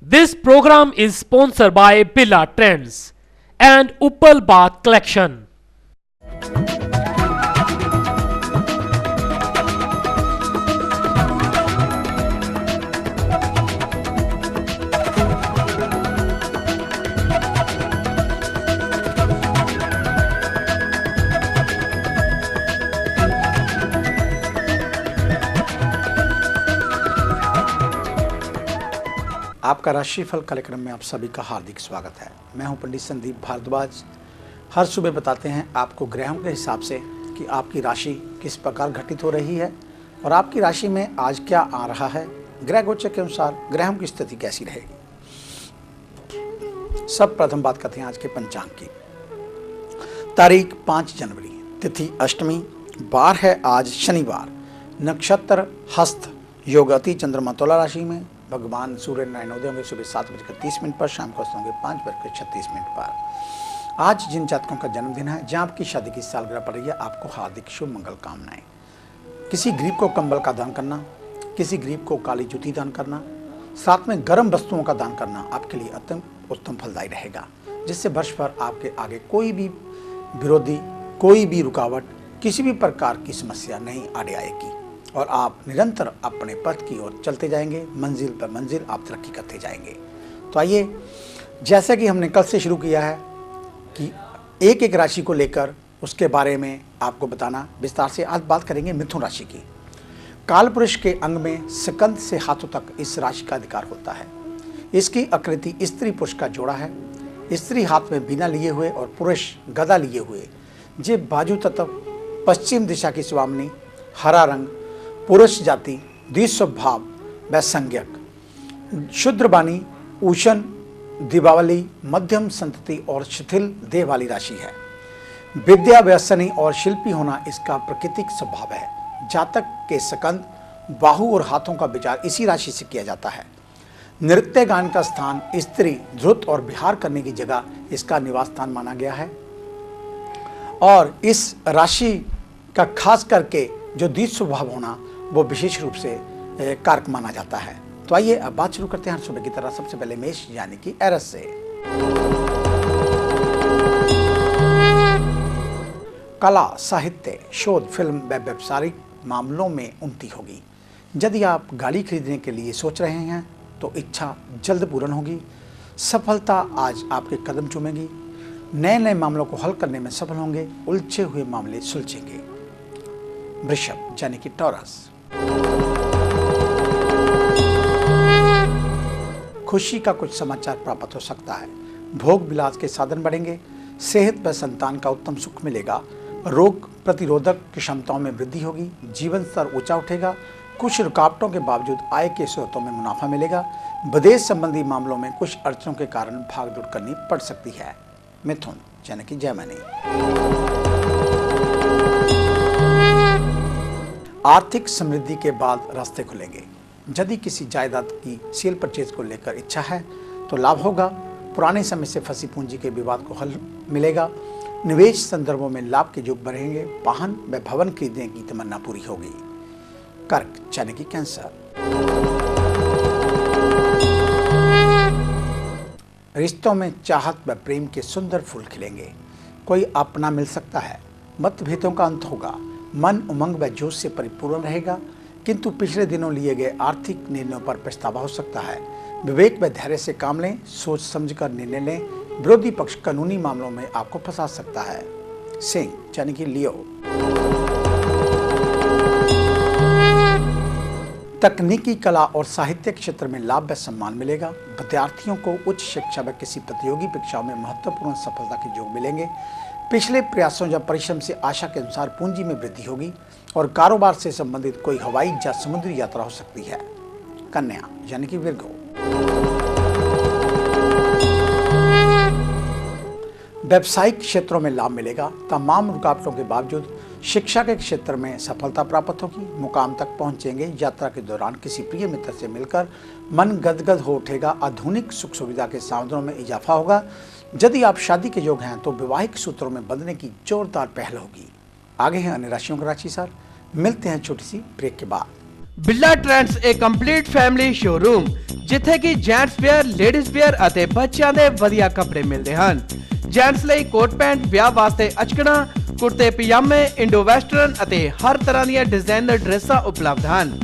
This program is sponsored by Billa Trends and Uppal Bath Collection. आपका राशिफल कार्यक्रम में आप सभी का हार्दिक स्वागत है। मैं हूं पंडित संदीप भारद्वाज। हर सुबह बताते हैं आपको ग्रहों के हिसाब से कि आपकी राशि किस प्रकार घटित हो रही है और आपकी राशि में आज क्या आ रहा है। ग्रह गोचर के अनुसार ग्रहों की स्थिति कैसी रहेगी। सब प्रथम बात करते हैं आज के पंचांग की। तारीख 5 जनवरी, तिथि अष्टमी, वार है आज शनिवार, नक्षत्र हस्त, योग अति, चंद्रमा तुला राशि में, भगवान सूर्य नारायण उदय होंगे सुबह 7:30 पर, शाम को अस्त होंगे 5:36 पर। आज जिन जातकों का जन्मदिन है, जहां आपकी शादी की सालगिरह पड़ रही है, आपको हार्दिक शुभ मंगल कामनाएं। किसी गरीब को कंबल का दान करना, किसी गरीब को काली जूती दान करना, साथ में गर्म वस्तुओं का दान करना आपके लिए अत्यंत उत्तम फलदायी रहेगा, जिससे वर्ष भर आपके आगे कोई भी विरोधी, कोई भी रुकावट, किसी भी प्रकार की समस्या नहीं आड़े आएगी और आप निरंतर अपने पथ की ओर चलते जाएंगे। मंजिल पर मंजिल आप तरक्की करते जाएंगे। तो आइए, जैसा कि हमने कल से शुरू किया है कि एक एक राशि को लेकर उसके बारे में आपको बताना विस्तार से, आज बात करेंगे मिथुन राशि की। काल पुरुष के अंग में स्कंध से हाथों तक इस राशि का अधिकार होता है। इसकी आकृति स्त्री पुरुष का जोड़ा है। स्त्री हाथ में बीना लिए हुए और पुरुष गदा लिए हुए, जे बाजू तथा पश्चिम दिशा की स्वामिनी, हरा रंग, पुरुष जाति, द्विस्वभाव व संज्ञक, शुद्रबानी, उष्ण, दीपावली, मध्यम संतति और शिथिल देह वाली राशि है। विद्या व्यसनी और शिल्पी होना इसका प्राकृतिक स्वभाव है। जातक के स्कंद, बाहु और हाथों का विचार इसी राशि से किया जाता है। नृत्य गान का स्थान, स्त्री ध्रुत और विहार करने की जगह इसका निवास स्थान माना गया है। और इस राशि का खास करके जो द्विज स्वभाव होना वो विशेष रूप से कारक माना जाता है। तो आइए अब बात शुरू करते हैं हर सुबह की तरह। सबसे पहले मेष यानी कि एरस से। कला, साहित्य, शोध, फिल्म व व्यावसायिक मामलों में उन्नति होगी। यदि आप गाड़ी खरीदने के लिए सोच रहे हैं तो इच्छा जल्द पूर्ण होगी। सफलता आज आपके कदम चूमेगी। नए नए मामलों को हल करने में सफल होंगे। उलझे हुए मामले सुलझेंगे। वृषभ यानी कि टॉरस। खुशी का कुछ समाचार प्राप्त हो सकता है। भोग विलास के साधन बढ़ेंगे। सेहत व संतान का उत्तम सुख मिलेगा। रोग प्रतिरोधक क्षमताओं में वृद्धि होगी। जीवन स्तर ऊंचा उठेगा। कुछ रुकावटों के बावजूद आय के स्रोतों में मुनाफा मिलेगा। विदेश संबंधी मामलों में कुछ अड़चनों के कारण भागदौड़ करनी पड़ सकती है। मिथुन यानी कि जयमनी। आर्थिक समृद्धि के बाद रास्ते खुलेंगे। यदि किसी जायदाद की सेल परचेज को लेकर इच्छा है तो लाभ होगा। पुराने समय से फंसी पूंजी के विवाद को हल मिलेगा। निवेश संदर्भों में लाभ के योग बढ़ेंगे। वाहन व भवन खरीदने की तमन्ना पूरी होगी। कर्क यानी कि कैंसर। रिश्तों में चाहत व प्रेम के सुंदर फूल खिलेंगे। कोई अपना मिल सकता है। मतभेदों का अंत होगा। मन उमंग व जोश से परिपूर्ण रहेगा, किंतु पिछले दिनों लिए गए आर्थिक निर्णयों पर पछतावा हो सकता है। विवेक व धैर्य से काम लें। सोच समझकर निर्णय लें। विरोधी पक्ष कानूनी मामलों में आपको फंसा सकता है। सिंह यानी कि लियो। तकनीकी, कला और साहित्य क्षेत्र में लाभ व सम्मान मिलेगा। विद्यार्थियों को उच्च शिक्षा व किसी प्रतियोगी परीक्षाओं में महत्वपूर्ण सफलता के योग मिलेंगे। पिछले प्रयासों या परिश्रम से आशा के अनुसार पूंजी में वृद्धि होगी और कारोबार से संबंधित कोई हवाई या समुद्री यात्रा हो सकती है। कन्या यानी कि विर्गो। व्यावसायिक क्षेत्रों में लाभ मिलेगा। तमाम रुकावटों के बावजूद शिक्षा के क्षेत्र में सफलता प्राप्त होगी। मुकाम तक पहुंचेंगे। यात्रा के दौरान किसी प्रिय मित्र से मिलकर मन गदगद हो उठेगा। आधुनिक सुख सुविधा के साधनों में इजाफा होगा। यदि आप शादी के योग हैं तो वैवाहिक सूत्रों में बंधने की जोरदार पहल होगी। आगे हैं अन्य राशियों का राशिसार। मिलते हैं छोटी सी ब्रेक के बाद। ਬਿੱਲਾ ਟ੍ਰੈਂਡਸ ਇੱਕ ਕੰਪਲੀਟ ਫੈਮਿਲੀ ਸ਼ੋਰੂਮ ਜਿੱਥੇ ਕਿ ਜੈਂਟਸ ਵੇਅਰ, ਲੇਡੀਜ਼ ਵੇਅਰ ਅਤੇ ਬੱਚਿਆਂ ਦੇ ਵਧੀਆ ਕੱਪੜੇ ਮਿਲਦੇ ਹਨ। ਜੈਂਟਸ ਲਈ ਕੋਟ ਪੈਂਟ, ਵਿਆਹ ਵਾਸਤੇ ਅਚਕਣਾ, ਕੁੜਤੇ ਪਜਾਮੇ, ਇੰਡੋ ਵੈਸਟਰਨ ਅਤੇ ਹਰ ਤਰ੍ਹਾਂ ਦੀਆਂ ਡਿਜ਼ਾਈਨਰ ਡਰੈਸਾਂ ਉਪਲਬਧ ਹਨ।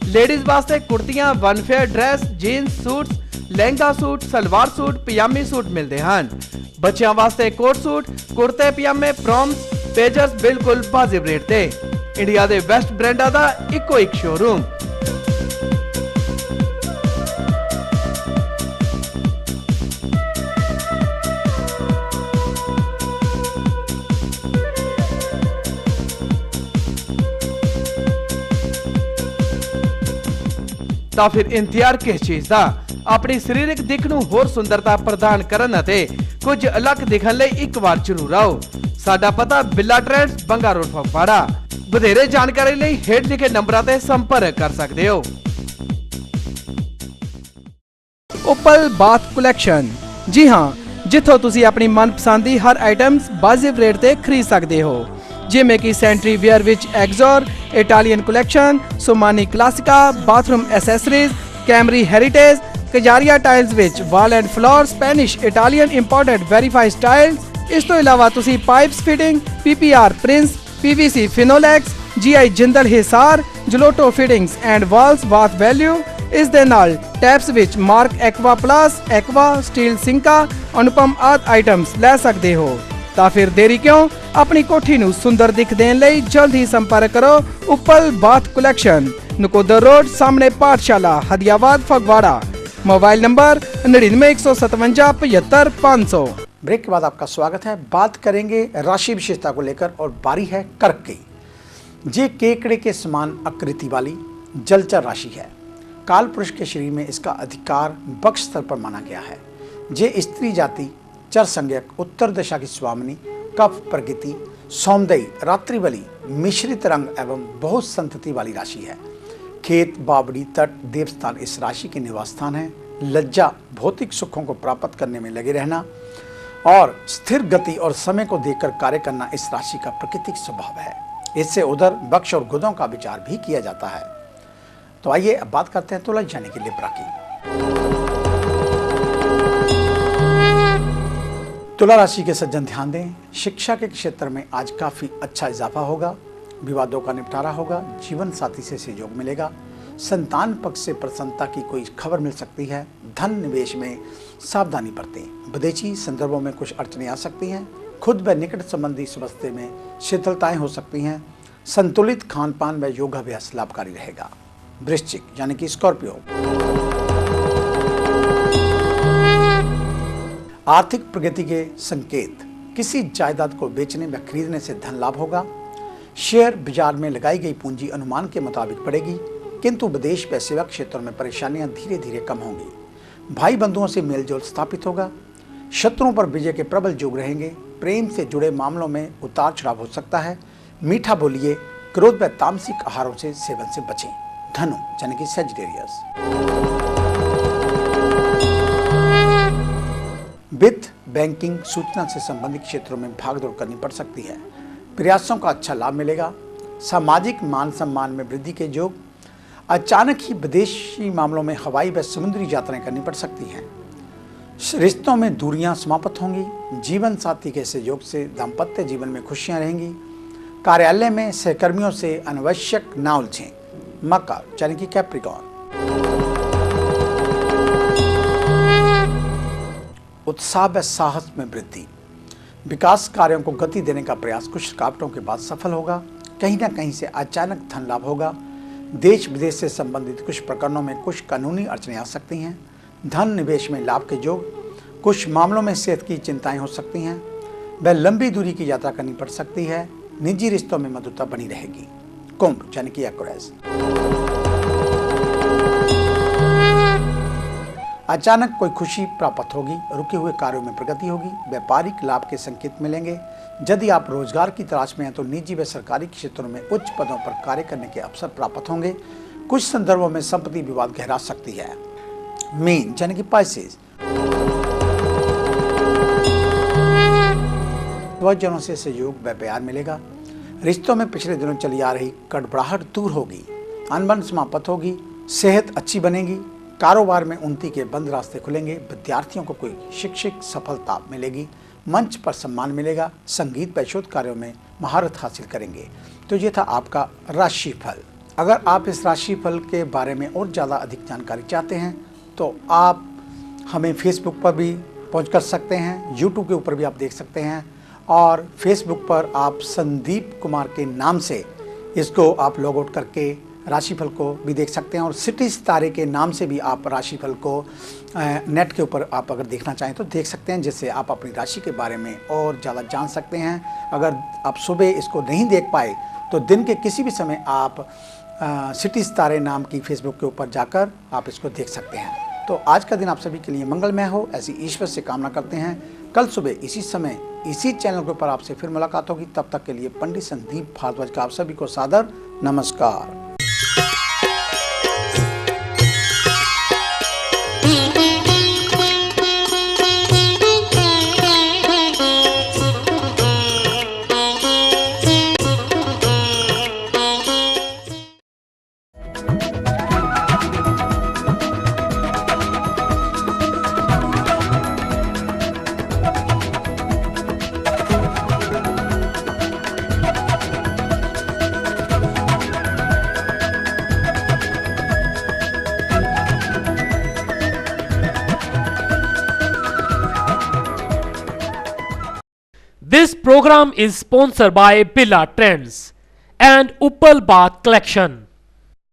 ਲੇਡੀਜ਼ ਵਾਸਤੇ ਕੁੜਤੀਆਂ, one fair dress, jeans suits, lehenga suit, salwar suit, ਪਜਾਮੀ ਸੂਟ ਮਿਲਦੇ ਹਨ। ਬੱਚਿਆਂ ਵਾਸਤੇ ਕੋਟ ਸੂਟ, ਕੁੜਤੇ ਪਜਾਮੇ, ਪ੍ਰੋਮਸ, ਪੇਜਰਸ ਬਿਲਕੁਲ ਵਾਜਿਬ ਰੇਟ ਤੇ। ਇੰਡੀਆ ਦੇ ਬੈਸਟ ਬ੍ਰਾਂਡਾਂ ਦਾ ਇੱਕੋ ਇੱਕ ਸ਼ੋਰੂਮ। ਤਾਂ ਫਿਰ ਇੰਤਜ਼ਾਰ ਕਿਸ ਚੀਜ਼ ਦਾ? ਆਪਣੀ ਸਰੀਰਕ ਦਿੱਖ ਨੂੰ ਹੋਰ ਸੁੰਦਰਤਾ ਪ੍ਰਦਾਨ ਕਰਨ ਅਤੇ ਕੁਝ ਅਲੱਗ ਦਿਖਣ ਲਈ ਇੱਕ ਵਾਰ ਜ਼ਰੂਰ ਆਓ। ਸਾਡਾ ਪਤਾ ਬਿੱਲਾ ਟ੍ਰੈਂਡਸ, ਬੰਗਾ ਰੋਡ, ਫਗਵਾੜਾ। ਵਧੇਰੇ ਜਾਣਕਾਰੀ ਲਈ ਹੇਠ ਲਿਖੇ ਨੰਬਰਾਂ ਤੇ ਸੰਪਰਕ ਕਰ ਸਕਦੇ ਹੋ। ਉਪਲ ਬਾਥ ਕਲੈਕਸ਼ਨ, ਜੀ ਹਾਂ, ਜਿੱਥੋਂ ਤੁਸੀਂ ਆਪਣੀ ਮਨਪਸੰਦ ਦੀ ਹਰ ਆਈਟਮਸ ਵਾਜਿਬ ਰੇਟ ਤੇ ਖਰੀਦ ਸਕਦੇ ਹੋ, ਜਿਵੇਂ ਕਿ ਸੈਂਟਰੀ ਵੇਅਰ ਵਿੱਚ Axor, Italian collection, Somany Classica, bathroom accessories, ਕੈਮਰੀ ਹੈਰੀਟੇਜ, ਕਜਾਰੀਆ ਟਾਈਲਸ ਵਿੱਚ wall and floor, Spanish, Italian imported verified tiles. ਇਸ ਤੋਂ ਇਲਾਵਾ ਤੁਸੀਂ pipes fitting, PPR Prince, PVC Finolex, GI Jindal Hisar, ਜਲੋਟੋ fittings and valves bath value. ਇਸ ਦੇ ਨਾਲ ਟੈਪਸ ਵਿੱਚ Mark Aqua plus, Aqua, steel ਸਿੰਕਾ, ਅਨੁਪਮ ਆਦਿ ਆਈਟਮਸ ਲੈ ਸਕਦੇ ਹੋ। ਤਾਂ ਫਿਰ ਦੇਰੀ ਕਿਉਂ? ਆਪਣੀ ਕੋਠੀ ਨੂੰ ਸੁੰਦਰ ਦਿੱਖ ਦੇਣ ਲਈ ਜਲਦ ਹੀ ਸੰਪਰਕ ਕਰੋ Uppal bath collection, Nakodar road, सामने पाठशाला, Hadiabad, Phagwara. Mobile number 9915755500। Break के बाद आपका स्वागत है। बात करेंगे राशि विशेषता को लेकर और बारी है कर्क की। ये केकड़े के समान आकृति वाली जलचर राशि है। काल पुरुष के शरीर में इसका अधिकार बक्ष स्तर पर माना गया है। ये स्त्री जाति, चर संज्ञक, उत्तर दिशा की स्वामिनी, कफ प्रकृति, सौंदर्य, रात्रिबली, मिश्रित रंग एवं बहुत संतति वाली राशि है। खेत, बावड़ी, तट, देवस्थान इस राशि के निवास स्थान है। लज्जा, भौतिक सुखों को प्राप्त करने में लगे रहना और स्थिर गति और समय को देखकर कार्य करना इस राशि का प्राकृतिक स्वभाव है। इससे उधर बक्ष और गुदों का विचार भी किया जाता है। तो आइए अब बात करते हैं तुला यानी कि लिब्रा की। तुला राशि के सज्जन ध्यान दें, शिक्षा के क्षेत्र में आज काफी अच्छा इजाफा होगा। विवादों का निपटारा होगा, जीवन साथी से सहयोग मिलेगा, संतान पक्ष से प्रसन्नता की कोई खबर मिल सकती है। धन निवेश में सावधानी बरतें। विदेशी संदर्भों में कुछ अड़चनें आ सकती हैं। खुद व निकट संबंधी स्वास्थ्य में शिथिलताएं हो सकती हैं। संतुलित खान पान व योगाभ्यास लाभकारी रहेगा। वृश्चिक यानी कि स्कॉर्पियो, आर्थिक प्रगति के संकेत। किसी जायदाद को बेचने व खरीदने से धन लाभ होगा। शेयर बाजार में लगाई गई पूंजी अनुमान के मुताबिक बढ़ेगी, किंतु विदेश व सेवा क्षेत्रों में परेशानियां धीरे धीरे कम होंगी। भाई बंधुओं से मेलजोल स्थापित होगा। शत्रुओं पर विजय के प्रबल योग रहेंगे। प्रेम से जुड़े मामलों में उतार चढ़ाव हो सकता है। मीठा बोलिए। क्रोध व तामसिक आहारों से सेवन से बचें। धनु यानी कि सेजिटेरियस, वित्त, बैंकिंग, सूचना से संबंधित क्षेत्रों में भागदौड़ करनी पड़ सकती है। प्रयासों का अच्छा लाभ मिलेगा। सामाजिक मान सम्मान में वृद्धि के योग। अचानक ही विदेशी मामलों में हवाई व समुद्री यात्राएं करनी पड़ सकती हैं। रिश्तों में दूरियां समाप्त होंगी। जीवन साथी के सहयोग से दाम्पत्य जीवन में खुशियां रहेंगी। कार्यालय में सहकर्मियों से अनावश्यक ना उलझें। मकर यानी कि कैप्रिकॉर्न, उत्साह व साहस में वृद्धि। विकास कार्यों को गति देने का प्रयास कुछ रुकावटों के बाद सफल होगा। कहीं ना कहीं से अचानक धन लाभ होगा। देश विदेश से संबंधित कुछ प्रकरणों में कुछ कानूनी अड़चनें आ सकती हैं। धन निवेश में लाभ के योग। कुछ मामलों में सेहत की चिंताएं हो सकती हैं। वह लंबी दूरी की यात्रा करनी पड़ सकती है। निजी रिश्तों में मधुरता बनी रहेगी। कुंभ यानी कि एक्वेरियस, अचानक कोई खुशी प्राप्त होगी। रुके हुए कार्यों में प्रगति होगी। व्यापारिक लाभ के संकेत मिलेंगे। यदि आप रोजगार की तलाश में हैं तो निजी व सरकारी क्षेत्रों में उच्च पदों पर कार्य करने के अवसर प्राप्त होंगे। कुछ संदर्भों में संपत्ति विवाद गहरा सकती है। मीन यानी कि पाइसेस, स्वजनों से सहयोग व प्यार मिलेगा। रिश्तों में पिछले दिनों चली आ रही गड़बड़ाहट दूर होगी। अनबन समाप्त होगी, सेहत अच्छी बनेगी, कारोबार में उन्नति के बंद रास्ते खुलेंगे, विद्यार्थियों को कोई शिक्षक सफलता मिलेगी, मंच पर सम्मान मिलेगा, संगीत व शोध कार्यों में महारत हासिल करेंगे। तो ये था आपका राशिफल। अगर आप इस राशिफल के बारे में और ज़्यादा अधिक जानकारी चाहते हैं तो आप हमें फेसबुक पर भी पहुंच कर सकते हैं, यूट्यूब के ऊपर भी आप देख सकते हैं, और फेसबुक पर आप संदीप कुमार के नाम से इसको आप लॉग आउट करके राशिफल को भी देख सकते हैं, और सिटी सितारे के नाम से भी आप राशिफल को नेट के ऊपर आप अगर देखना चाहें तो देख सकते हैं, जिससे आप अपनी राशि के बारे में और ज़्यादा जान सकते हैं। अगर आप सुबह इसको नहीं देख पाए तो दिन के किसी भी समय आप सिटी सितारे नाम की फेसबुक के ऊपर जाकर आप इसको देख सकते हैं। तो आज का दिन आप सभी के लिए मंगलमय हो, ऐसी ईश्वर से कामना करते हैं। कल सुबह इसी समय इसी चैनल के ऊपर आपसे फिर मुलाकात होगी। तब तक के लिए पंडित संदीप भारद्वाज का आप सभी को सादर नमस्कार। This program is sponsored by Birla Trends and Uppal Bath Collection.